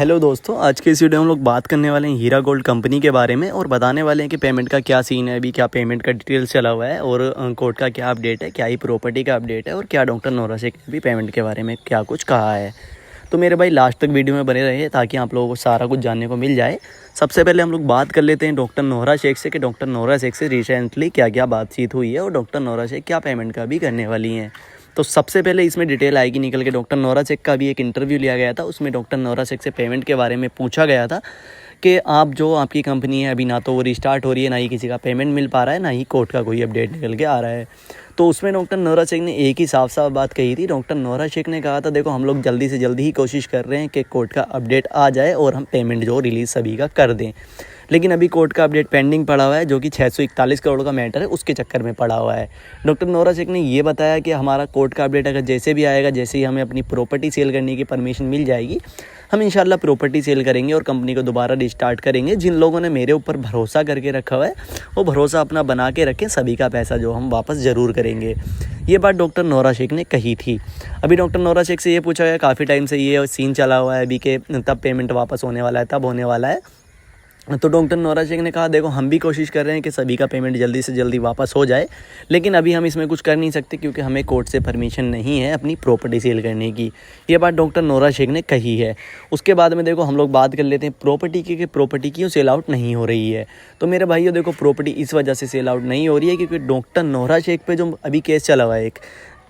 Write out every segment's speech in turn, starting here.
Hello दोस्तों, आज के इस वीडियो में हम लोग बात करने वाले हैं हीरा गोल्ड कंपनी के बारे में और बताने वाले हैं कि पेमेंट का क्या सीन है, अभी क्या पेमेंट का डिटेल्स चला हुआ है और कोर्ट का क्या अपडेट है, क्या ही प्रॉपर्टी का अपडेट है और क्या डॉक्टर नोरा शेख ने भी पेमेंट के बारे में क्या कुछ कहा है। तो मेरे भाई लास्ट तक वीडियो में बने रहे ताकि आप लोगों को सारा कुछ जानने को मिल जाए। सबसे पहले हम लोग बात कर लेते हैं डॉक्टर नोरा शेख से कि डॉक्टर नोरा शेख से रिसेंटली क्या क्या बातचीत हुई है और डॉक्टर नोरा शेख क्या पेमेंट का भी करने वाली हैं। तो सबसे पहले इसमें डिटेल आएगी निकल के डॉक्टर नोरा शेख का भी एक इंटरव्यू लिया गया था, उसमें डॉक्टर नोरा शेख से पेमेंट के बारे में पूछा गया था कि आपकी कंपनी है अभी ना तो वो रिस्टार्ट हो रही है, ना ही किसी का पेमेंट मिल पा रहा है, ना ही कोर्ट का कोई अपडेट निकल के आ रहा है। तो उसमें डॉक्टर नोरा शेख ने एक ही साफ साफ बात कही थी। डॉक्टर नोरा शेख ने कहा था देखो हम लोग जल्दी से जल्दी ही कोशिश कर रहे हैं कि कोर्ट का अपडेट आ जाए और हम पेमेंट जो रिलीज़ सभी का कर दें, लेकिन अभी कोर्ट का अपडेट पेंडिंग पड़ा हुआ है जो कि 641 करोड़ का मैटर है, उसके चक्कर में पड़ा हुआ है। डॉक्टर नोरा शेख ने ये बताया कि हमारा कोर्ट का अपडेट अगर जैसे भी आएगा, जैसे ही हमें अपनी प्रॉपर्टी सेल करने की परमिशन मिल जाएगी, हम इंशाल्लाह प्रॉपर्टी सेल करेंगे और कंपनी को दोबारा रिस्टार्ट करेंगे। जिन लोगों ने मेरे ऊपर भरोसा करके रखा हुआ है वो भरोसा अपना बना के रखें, सभी का पैसा जो हम वापस ज़रूर करेंगे। ये बात डॉक्टर नोरा शेख ने कही थी। अभी डॉक्टर नोरा शेख से ये पूछा गया, काफ़ी टाइम से ये सीन चला हुआ है अभी के तब पेमेंट वापस होने वाला है, तब होने वाला है। तो डॉक्टर नोरा शेख ने कहा देखो हम भी कोशिश कर रहे हैं कि सभी का पेमेंट जल्दी से जल्दी वापस हो जाए, लेकिन अभी हम इसमें कुछ कर नहीं सकते क्योंकि हमें कोर्ट से परमिशन नहीं है अपनी प्रॉपर्टी सेल करने की। ये बात डॉक्टर नोरा शेख ने कही है। उसके बाद में देखो हम लोग बात कर लेते हैं प्रॉपर्टी की कि प्रॉपर्टी क्यों सेल आउट नहीं हो रही है। तो मेरे भाइयों देखो प्रॉपर्टी इस वजह से सेल आउट नहीं हो रही है क्योंकि डॉक्टर नोरा शेख पे जो अभी केस चला हुआ है, एक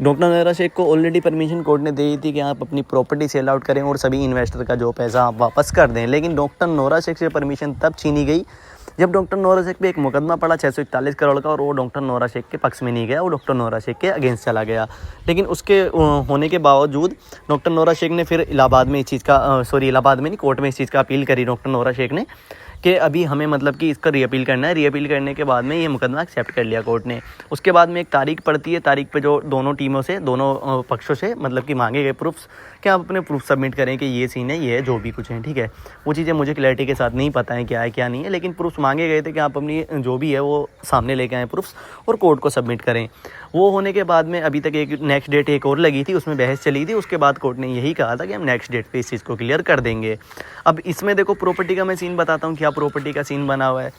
डॉक्टर नोरा शेख को ऑलरेडी परमिशन कोर्ट ने दे दी थी कि आप अपनी प्रॉपर्टी सेल आउट करें और सभी इन्वेस्टर का जो पैसा आप वापस कर दें, लेकिन डॉक्टर नोरा शेख से परमिशन तब छीनी गई जब डॉक्टर नोरा शेख पे एक मुकदमा पड़ा 641 करोड़ का और वो डॉक्टर नोरा शेख के पक्ष में नहीं गया, वो डॉक्टर नोरा शेख के अगेंस्ट चला गया। लेकिन उसके होने के बावजूद डॉक्टर नोरा शेख ने फिर इलाहाबाद में इस चीज़ का इलाहाबाद में नहीं, कोर्ट में इस चीज़ का अपील करी डॉक्टर नोरा शेख ने कि अभी हमें मतलब कि इसका रीअपील करना है। रीअपील करने के बाद में ये मुकदमा एक्सेप्ट कर लिया कोर्ट ने। उसके बाद में एक तारीख पड़ती है, तारीख पे जो दोनों टीमों से, दोनों पक्षों से मतलब कि मांगे गए प्रूफ्स कि आप अपने प्रूफ सबमिट करें कि ये सीन है, ये है, जो भी कुछ है, ठीक है। वो चीज़ें मुझे क्लैरिटी के साथ नहीं पता है क्या है क्या नहीं है, लेकिन प्रूफ्स मांगे गए थे कि आप अपनी जो भी है वो सामने लेके आएँ प्रूफ्स और कोर्ट को सबमिट करें। वो होने के बाद में अभी तक एक नेक्स्ट डेट एक और लगी थी, उसमें बहस चली थी। उसके बाद कोर्ट ने यही कहा था कि हम नेक्स्ट डेट पे इस चीज़ को क्लियर कर देंगे। अब इसमें देखो प्रॉपर्टी का मैं सीन बताता हूँ, क्या प्रॉपर्टी का सीन बना हुआ है।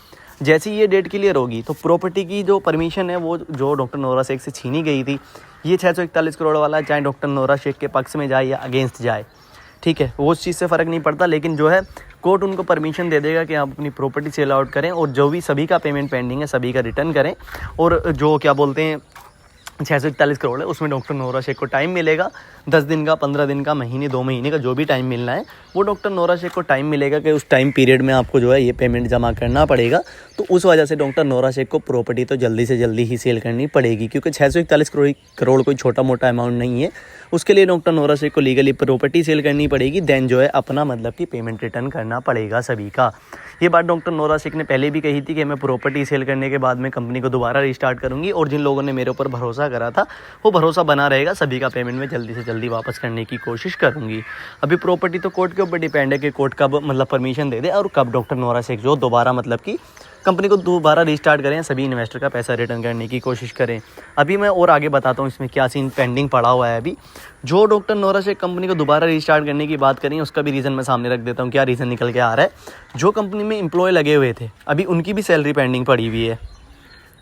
जैसे ही ये डेट क्लियर होगी तो प्रॉपर्टी की जो परमिशन है वो जो डॉक्टर नोरा शेख से छीनी गई थी, ये 641 करोड़ वाला, चाहे डॉक्टर नोरा शेख के पक्ष में जाए या अगेंस्ट जाए, ठीक है, वो उस चीज़ से फ़र्क नहीं पड़ता, लेकिन जो है कोर्ट उनको परमिशन दे देगा कि आप अपनी प्रॉपर्टी सेल आउट करें और जो भी सभी का पेमेंट पेंडिंग है सभी का रिटर्न करें। और जो क्या बोलते हैं 641 करोड़ है उसमें डॉक्टर नोरा शेख को टाइम मिलेगा, 10 दिन का, 15 दिन का, महीने, 2 महीने का, जो भी टाइम मिलना है वो डॉक्टर नोरा शेख को टाइम मिलेगा कि उस टाइम पीरियड में आपको जो है ये पेमेंट जमा करना पड़ेगा। तो उस वजह से डॉक्टर नोरा शेख को प्रॉपर्टी तो जल्दी से जल्दी ही सेल करनी पड़ेगी क्योंकि 641 करोड़ कोई छोटा मोटा अमाउंट नहीं है। उसके लिए डॉक्टर नोरा शेख को लीगली प्रॉपर्टी सेल करनी पड़ेगी, देन जो है अपना मतलब कि पेमेंट रिटर्न करना पड़ेगा सभी का। ये बात डॉक्टर नोरा शेख ने पहले भी कही थी कि मैं प्रॉपर्टी सेल करने के बाद में कंपनी को दोबारा रिस्टार्ट करूंगी और जिन लोगों ने मेरे ऊपर भरोसा करा था वो भरोसा बना रहेगा, सभी का पेमेंट में जल्दी से जल्दी वापस करने की कोशिश करूंगी। अभी प्रॉपर्टी तो कोर्ट के ऊपर डिपेंड है कि कोर्ट कब मतलब परमिशन दे दे और कब डॉक्टर नोरा शेख जो दोबारा मतलब कि कंपनी को दोबारा रिस्टार्ट करें, सभी इन्वेस्टर का पैसा रिटर्न करने की कोशिश करें। अभी मैं और आगे बताता हूँ इसमें क्या सीन पेंडिंग पड़ा हुआ है। अभी जो डॉक्टर नोरा शेख कंपनी को दोबारा रिस्टार्ट करने की बात करें उसका भी रीज़न मैं सामने रख देता हूँ, क्या रीज़न निकल के आ रहा है। जो कंपनी में एम्प्लॉय लगे हुए थे अभी उनकी भी सैलरी पेंडिंग पड़ी हुई है,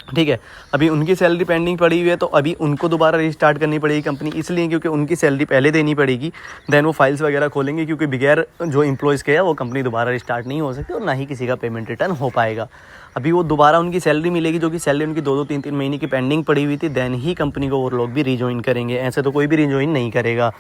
ठीक है, अभी उनकी सैलरी पेंडिंग पड़ी हुई है तो अभी उनको दोबारा रिस्टार्ट करनी पड़ेगी कंपनी, इसलिए क्योंकि उनकी सैलरी पहले देनी पड़ेगी, देन वो फाइल्स वगैरह खोलेंगे क्योंकि बगैर जो एम्प्लॉयज़ के है वो कंपनी दोबारा रिस्टार्ट नहीं हो सकती और ना ही किसी का पेमेंट रिटर्न हो पाएगा। अभी वो दोबारा उनकी सैलरी मिलेगी, जो कि सैलरी उनकी 2-2, 3-3 महीने की पेंडिंग पड़ी हुई थी, देन ही कंपनी को और लोग भी रिजॉइन करेंगे, ऐसे तो कोई भी रिजॉइन नहीं करेगा।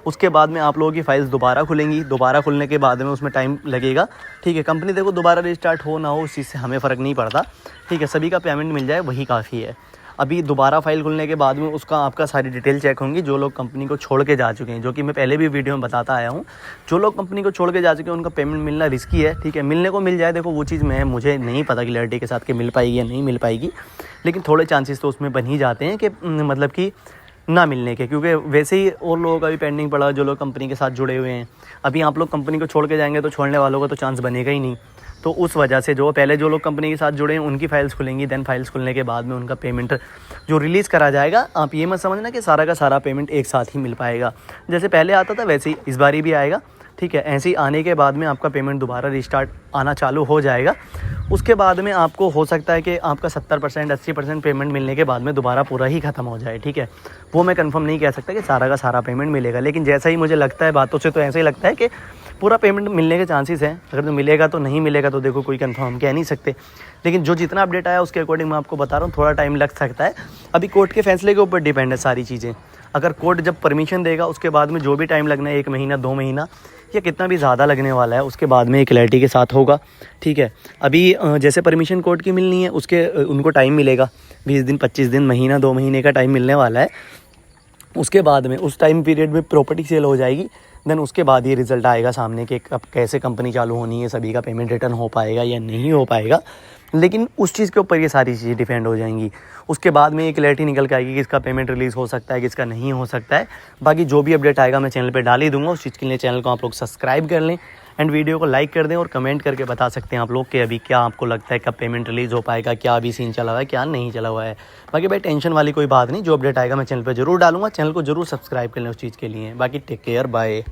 उसके बाद में आप लोगों की फाइल्स दोबारा खुलेंगी, दोबारा खुलने के बाद में उसमें टाइम लगेगा, ठीक है। कंपनी देखो दोबारा रिस्टार्ट हो ना हो उस चीज़ से हमें फ़र्क नहीं पड़ता, ठीक है, सभी का पेमेंट मिल जाए वही काफ़ी है। अभी दोबारा फाइल खुलने के बाद में उसका आपका सारी डिटेल चेक होंगी। जो लोग कंपनी को छोड़ के जा चुके हैं, जो कि मैं पहले भी वीडियो में बताता आया हूँ, जो लोग कंपनी को छोड़ के जा चुके हैं उनका पेमेंट मिलना रिस्की है, ठीक है। मिलने को मिल जाए, देखो वो चीज़ मुझे नहीं पता क्लैरिटी के साथ कि मिल पाएगी या नहीं मिल पाएगी, लेकिन थोड़े चांसेस तो उसमें बन ही जाते हैं कि मतलब कि ना मिलने के, क्योंकि वैसे ही और लोगों का भी पेंडिंग पड़ा है जो लोग कंपनी के साथ जुड़े हुए हैं। अभी आप लोग कंपनी को छोड़ के जाएंगे तो छोड़ने वालों का तो चांस बनेगा ही नहीं। तो उस वजह से जो पहले जो लोग कंपनी के साथ जुड़े हैं उनकी फाइल्स खुलेंगी, देन फाइल्स खुलने के बाद में उनका पेमेंट जो रिलीज़ करा जाएगा, आप ये मत समझना कि सारा का सारा पेमेंट एक साथ ही मिल पाएगा। जैसे पहले आता था वैसे ही इस बारी भी आएगा, ठीक है। ऐसे ही आने के बाद में आपका पेमेंट दोबारा रिस्टार्ट आना चालू हो जाएगा। उसके बाद में आपको हो सकता है कि आपका 70% 80% पेमेंट मिलने के बाद में दोबारा पूरा ही ख़त्म हो जाए, ठीक है। वो मैं कंफर्म नहीं कह सकता कि सारा का सारा पेमेंट मिलेगा, लेकिन जैसा ही मुझे लगता है बातों से तो ऐसा ही लगता है कि पूरा पेमेंट मिलने के चांसेस हैं। अगर तो मिलेगा तो नहीं मिलेगा तो देखो कोई कंफर्म कह नहीं सकते, लेकिन जो जितना अपडेट आया उसके अकॉर्डिंग मैं आपको बता रहा हूँ, थोड़ा टाइम लग सकता है। अभी कोर्ट के फैसले के ऊपर डिपेंड है सारी चीज़ें। अगर कोर्ट जब परमिशन देगा उसके बाद में जो भी टाइम लगना है, 1 महीना 2 महीना या कितना भी ज़्यादा लगने वाला है, उसके बाद में एक क्लैरिटी के साथ होगा, ठीक है। अभी जैसे परमिशन कोर्ट की मिलनी है उसके उनको टाइम मिलेगा 20 दिन 25 दिन महीना 2 महीने का टाइम मिलने वाला है। उसके बाद में उस टाइम पीरियड में प्रॉपर्टी सेल हो जाएगी, देन उसके बाद ये रिज़ल्ट आएगा सामने कि अब कैसे कंपनी चालू होनी है, सभी का पेमेंट रिटर्न हो पाएगा या नहीं हो पाएगा। लेकिन उस चीज़ के ऊपर ये सारी चीज़ें डिपेंड हो जाएंगी। उसके बाद में ये क्लैरिटी निकल के आएगी कि किसका पेमेंट रिलीज़ हो सकता है, किसका नहीं हो सकता है। बाकी जो भी अपडेट आएगा मैं चैनल पे डाल ही दूंगा। उस चीज़ के लिए चैनल को आप लोग सब्सक्राइब कर लें एंड वीडियो को लाइक कर दें और कमेंट करके बता सकते हैं आप लोग कि अभी क्या आपको लगता है कब पेमेंट रिलीज़ हो पाएगा, क्या अभी सीन चला हुआ है, क्या नहीं चला हुआ है। बाकी भाई टेंशन वाली कोई बात नहीं, जो अपडेट आएगा मैं चैनल पर जरूर डालूंगा। चैनल को जरूर सब्सक्राइब कर लें उस चीज़ के लिए। बाकी टेक केयर, बाय।